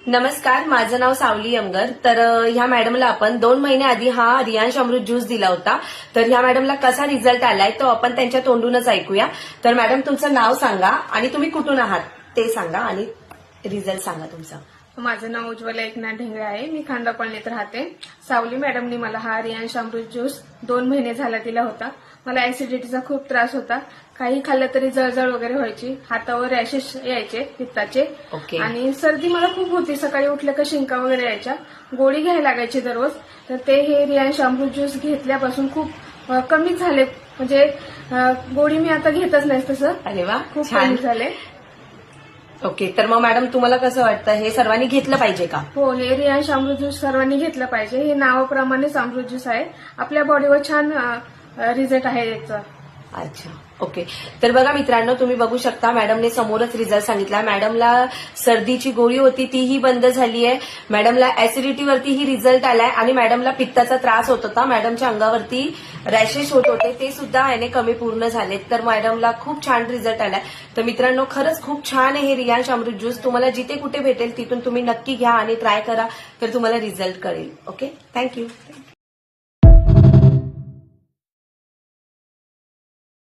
नमस्कार, माझं नाव सावली यमगर. तर ह्या मॅडमला आपण 2 महिने आधी हा रियांश अमृत ज्यूस दिला होता. तर ह्या मॅडमला कसा रिझल्ट आलाय तो आपण त्यांच्या तोंडूनच ऐकूया. तर मॅडम, तुमचं नाव सांगा आणि तुम्ही कुठून आहात ते सांगा आणि रिझल्ट सांगा तुमचा. माझं नाव उज्ज्वला एकनाथ ढेंगळे आहे. मी खांडापळणीत राहते. सावली मॅडमनी मला हा रियांश अमृत ज्यूस 2 महिने झाला दिला होता. मला ऍसिडिटीचा खूप त्रास होता. काही खाल्लं तरी जळजळ वगैरे व्हायची, हातावर रॅशेस यायचे पित्ताचे ओके. आणि सर्दी मला खूप होती. सकाळी उठलं का शिंका वगैरे यायच्या. गोळी घ्यायला लागायची दररोज. तर ते हे रियांश अमृत ज्यूस घेतल्यापासून खूप कमी झाले. म्हणजे गोळी मी आता घेतच नाही तसं. अरे वा, खूप छान. कमी झाले. ओके, तर मग मॅडम तुम्हाला कसं वाटतं, हे सर्वांनी घेतलं पाहिजे का? हो, हे रियांश अमृत ज्यूस सर्वांनी घेतलं पाहिजे. हे नावाप्रमाणेच अमृत ज्यूस आहे. आपल्या बॉडीवर छान रिझल्ट आहे याचा. अच्छा, ओके. तर बघा मित्रांनो, तुम्ही बघू शकता मॅडमने समोरच रिझल्ट सांगितला. मॅडमला सर्दीची गोळी होती तीही बंद झाली आहे. मॅडमला ऍसिडिटीवरतीही रिझल्ट आलाय आणि मॅडमला पित्ताचा त्रास होत होता. मॅडमच्या अंगावरती रॅशेस होत होते, ते सुद्धा याने कमी पूर्ण झालेत. तर मॅडमला खूप छान रिझल्ट आलाय. तर मित्रांनो, खरंच खूप छान आहे हे रियांश अमृत ज्यूस. तुम्हाला जिथे कुठे भेटेल तिथून तुम्ही नक्की घ्या आणि ट्राय करा, तर तुम्हाला रिझल्ट कळेल. Okay, thank you.